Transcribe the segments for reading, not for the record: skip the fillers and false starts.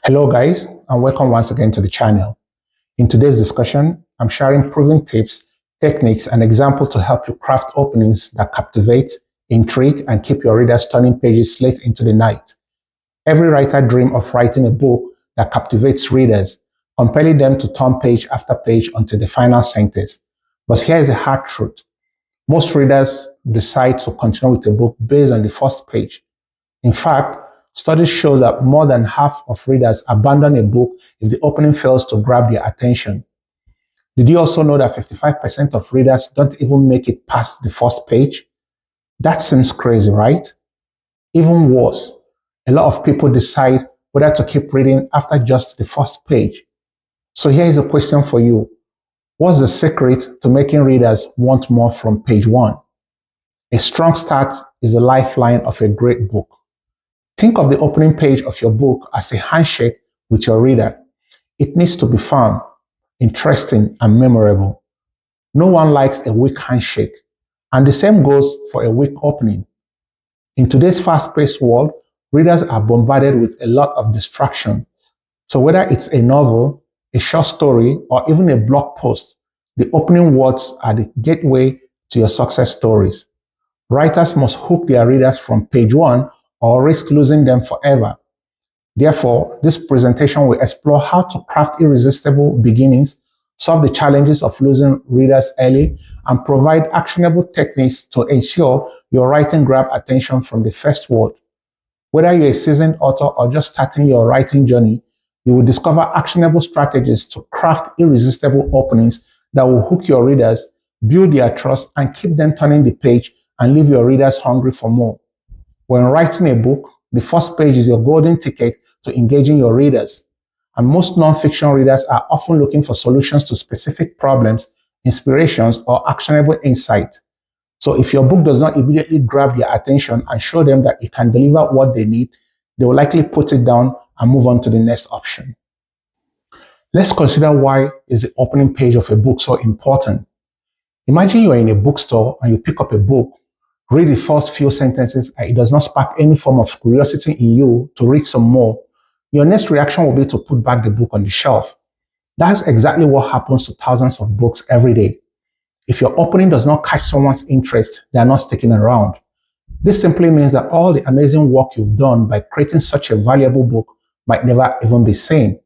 Hello guys, and welcome once again to the channel. In today's discussion, I'm sharing proven tips, techniques, and examples to help you craft openings that captivate, intrigue, and keep your readers turning pages late into the night. Every writer dreams of writing a book that captivates readers, compelling them to turn page after page until the final sentence. But here is the hard truth. Most readers decide to continue with a book based on the first page. In fact, studies show that more than half of readers abandon a book if the opening fails to grab their attention. Did you also know that 55% of readers don't even make it past the first page? That seems crazy, right? Even worse, a lot of people decide whether to keep reading after just the first page. So here is a question for you. What's the secret to making readers want more from page one? A strong start is the lifeline of a great book. Think of the opening page of your book as a handshake with your reader. It needs to be fun, interesting, and memorable. No one likes a weak handshake, and the same goes for a weak opening. In today's fast-paced world, readers are bombarded with a lot of distraction. So whether it's a novel, a short story, or even a blog post, the opening words are the gateway to your success stories. Writers must hook their readers from page one or risk losing them forever. Therefore, this presentation will explore how to craft irresistible beginnings, solve the challenges of losing readers early, and provide actionable techniques to ensure your writing grabs attention from the first word. Whether you're a seasoned author or just starting your writing journey, you will discover actionable strategies to craft irresistible openings that will hook your readers, build their trust, and keep them turning the page and leave your readers hungry for more. When writing a book, the first page is your golden ticket to engaging your readers. And most nonfiction readers are often looking for solutions to specific problems, inspirations, or actionable insight. So if your book does not immediately grab their attention and show them that it can deliver what they need, they will likely put it down and move on to the next option. Let's consider why is the opening page of a book so important. Imagine you are in a bookstore and you pick up a book, read the first few sentences, and it does not spark any form of curiosity in you to read some more. Your next reaction will be to put back the book on the shelf. That's exactly what happens to thousands of books every day. If your opening does not catch someone's interest, they are not sticking around. This simply means that all the amazing work you've done by creating such a valuable book might never even be seen.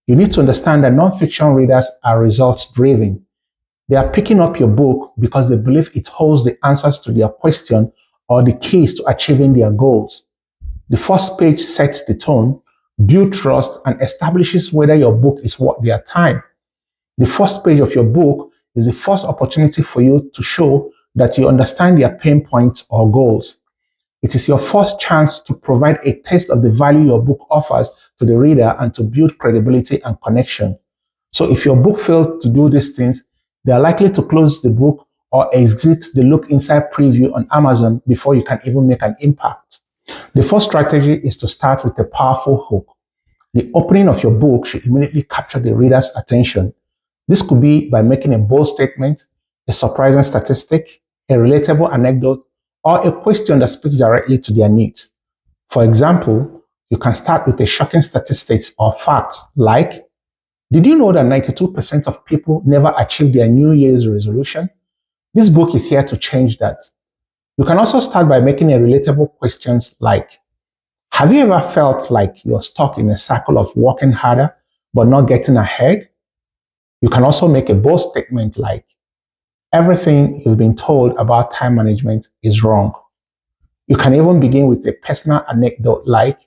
You need to understand that nonfiction readers are results driven. They are picking up your book because they believe it holds the answers to their question or the keys to achieving their goals. The first page sets the tone, builds trust, and establishes whether your book is worth their time. The first page of your book is the first opportunity for you to show that you understand their pain points or goals. It is your first chance to provide a taste of the value your book offers to the reader and to build credibility and connection. So if your book fails to do these things, they are likely to close the book or exit the look inside preview on Amazon before you can even make an impact. The first strategy is to start with a powerful hook. The opening of your book should immediately capture the reader's attention. This could be by making a bold statement, a surprising statistic, a relatable anecdote, or a question that speaks directly to their needs. For example, you can start with a shocking statistics or facts like, did you know that 92% of people never achieve their New Year's resolution? This book is here to change that. You can also start by making a relatable questions like, have you ever felt like you're stuck in a cycle of working harder but not getting ahead? You can also make a bold statement like, everything you've been told about time management is wrong. You can even begin with a personal anecdote like,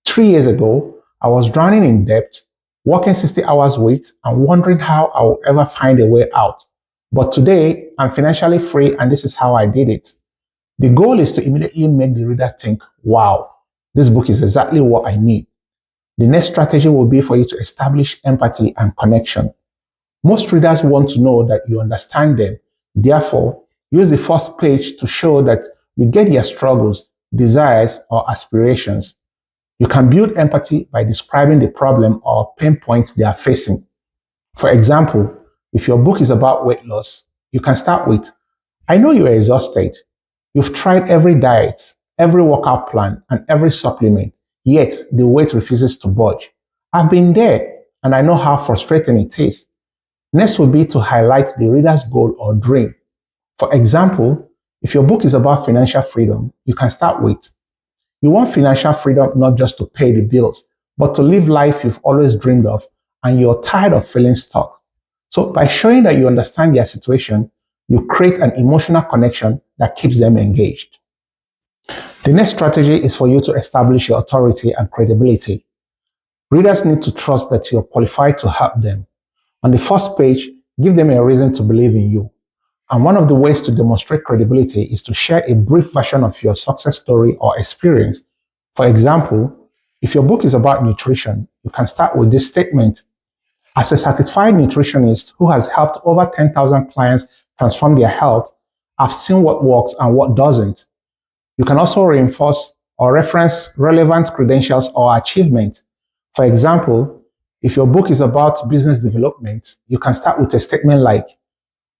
3 years ago, I was drowning in debt, working 60 hours weeks, and wondering how I will ever find a way out. But today, I'm financially free, and this is how I did it. The goal is to immediately make the reader think, wow, this book is exactly what I need. The next strategy will be for you to establish empathy and connection. Most readers want to know that you understand them. Therefore, use the first page to show that you get their struggles, desires, or aspirations. You can build empathy by describing the problem or pain point they are facing. For example, if your book is about weight loss, you can start with, I know you are exhausted. You've tried every diet, every workout plan, and every supplement, yet the weight refuses to budge. I've been there and I know how frustrating it is. Next would be to highlight the reader's goal or dream. For example, if your book is about financial freedom, you can start with, you want financial freedom not just to pay the bills, but to live life you've always dreamed of and you're tired of feeling stuck. So by showing that you understand their situation, you create an emotional connection that keeps them engaged. The next strategy is for you to establish your authority and credibility. Readers need to trust that you're qualified to help them. On the first page, give them a reason to believe in you. And one of the ways to demonstrate credibility is to share a brief version of your success story or experience. For example, if your book is about nutrition, you can start with this statement. As a certified nutritionist who has helped over 10,000 clients transform their health, I've seen what works and what doesn't. You can also reinforce or reference relevant credentials or achievements. For example, if your book is about business development, you can start with a statement like,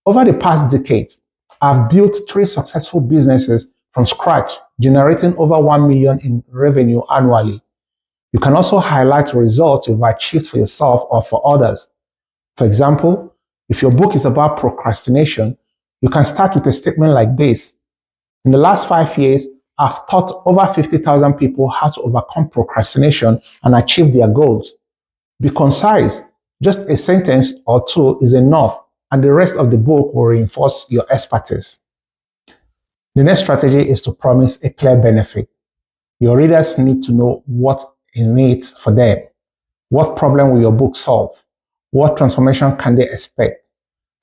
over the past decade, I've built 3 successful businesses from scratch, generating over 1 million in revenue annually. You can also highlight results you've achieved for yourself or for others. For example, if your book is about procrastination, you can start with a statement like this. In the last 5 years, I've taught over 50,000 people how to overcome procrastination and achieve their goals. Be concise. Just a sentence or two is enough, and the rest of the book will reinforce your expertise. The next strategy is to promise a clear benefit. Your readers need to know what is in it for them. What problem will your book solve? What transformation can they expect?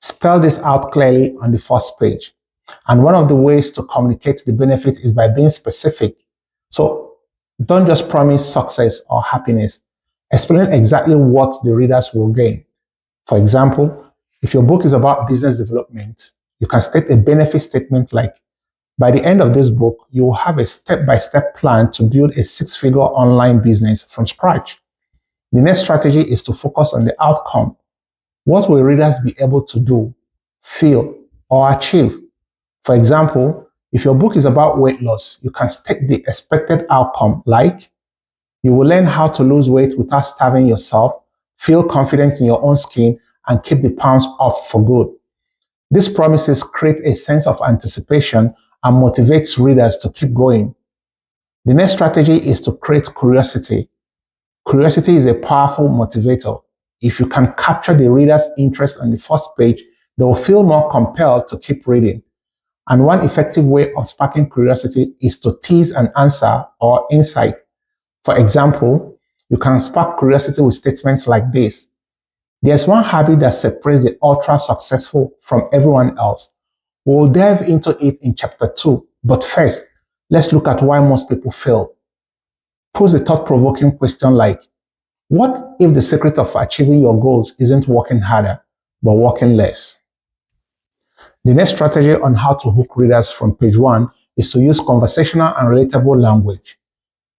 Spell this out clearly on the first page. And one of the ways to communicate the benefit is by being specific. So don't just promise success or happiness. Explain exactly what the readers will gain. For example, if your book is about business development, you can state a benefit statement like, by the end of this book, you will have a step-by-step plan to build a 6-figure online business from scratch. The next strategy is to focus on the outcome. What will readers be able to do, feel, or achieve? For example, if your book is about weight loss, you can state the expected outcome like, you will learn how to lose weight without starving yourself, feel confident in your own skin, and keep the pounds off for good. These promises create a sense of anticipation and motivates readers to keep going. The next strategy is to create curiosity. Curiosity is a powerful motivator. If you can capture the reader's interest on the first page, they will feel more compelled to keep reading. And one effective way of sparking curiosity is to tease an answer or insight. For example, you can spark curiosity with statements like this. There's one habit that separates the ultra successful from everyone else. We'll delve into it in chapter 2, but first, let's look at why most people fail. Pose a thought-provoking question like, what if the secret of achieving your goals isn't working harder, but working less? The next strategy on how to hook readers from page 1 is to use conversational and relatable language.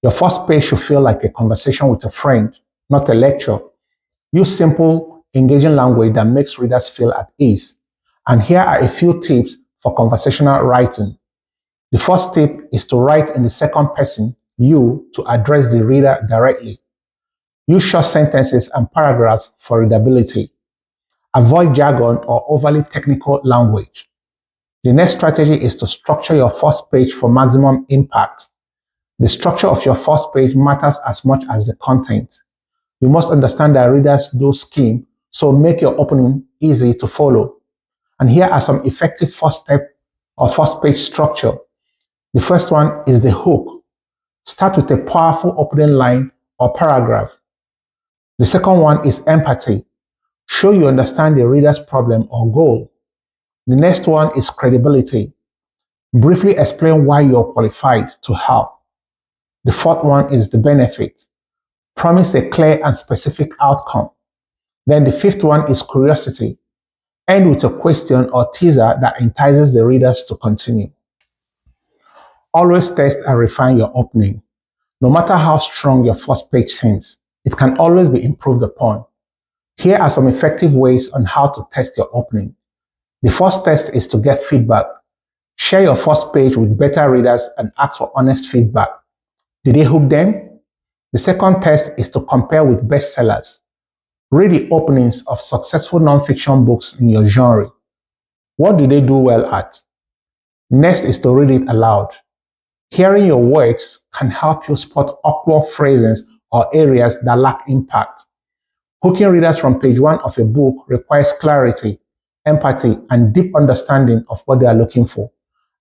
Your first page should feel like a conversation with a friend, not a lecture. Use simple, engaging language that makes readers feel at ease. And here are a few tips for conversational writing. The first tip is to write in the second person, you, to address the reader directly. Use short sentences and paragraphs for readability. Avoid jargon or overly technical language. The next strategy is to structure your first page for maximum impact. The structure of your first page matters as much as the content. You must understand that readers do skim, so make your opening easy to follow. And here are some effective first step or first page structure. The first one is the hook. Start with a powerful opening line or paragraph. The second one is empathy. Show you understand the reader's problem or goal. The next one is credibility. Briefly explain why you're qualified to help. The fourth one is the benefit. Promise a clear and specific outcome. Then the fifth one is curiosity. End with a question or teaser that entices the readers to continue. Always test and refine your opening. No matter how strong your first page seems, it can always be improved upon. Here are some effective ways on how to test your opening. The first test is to get feedback. Share your first page with beta readers and ask for honest feedback. Did it hook them? The second test is to compare with bestsellers. Read the openings of successful nonfiction books in your genre. What do they do well at? Next is to read it aloud. Hearing your words can help you spot awkward phrases or areas that lack impact. Hooking readers from page one of a book requires clarity, empathy, and deep understanding of what they are looking for.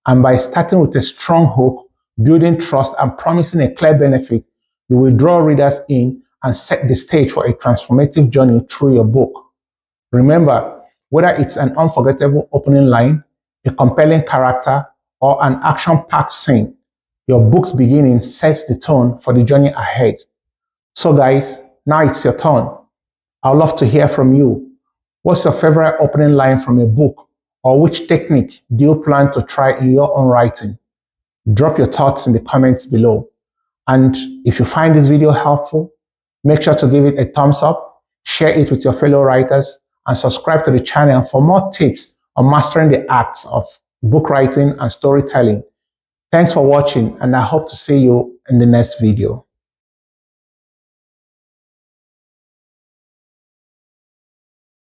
And by starting with a strong hook, building trust, and promising a clear benefit, you will draw readers in and set the stage for a transformative journey through your book. Remember, whether it's an unforgettable opening line, a compelling character, or an action-packed scene, your book's beginning sets the tone for the journey ahead. So guys, now it's your turn. I'd love to hear from you. What's your favorite opening line from a book? Or which technique do you plan to try in your own writing? Drop your thoughts in the comments below. And if you find this video helpful, make sure to give it a thumbs up, share it with your fellow writers, and subscribe to the channel for more tips on mastering the arts of book writing and storytelling. Thanks for watching, and I hope to see you in the next video.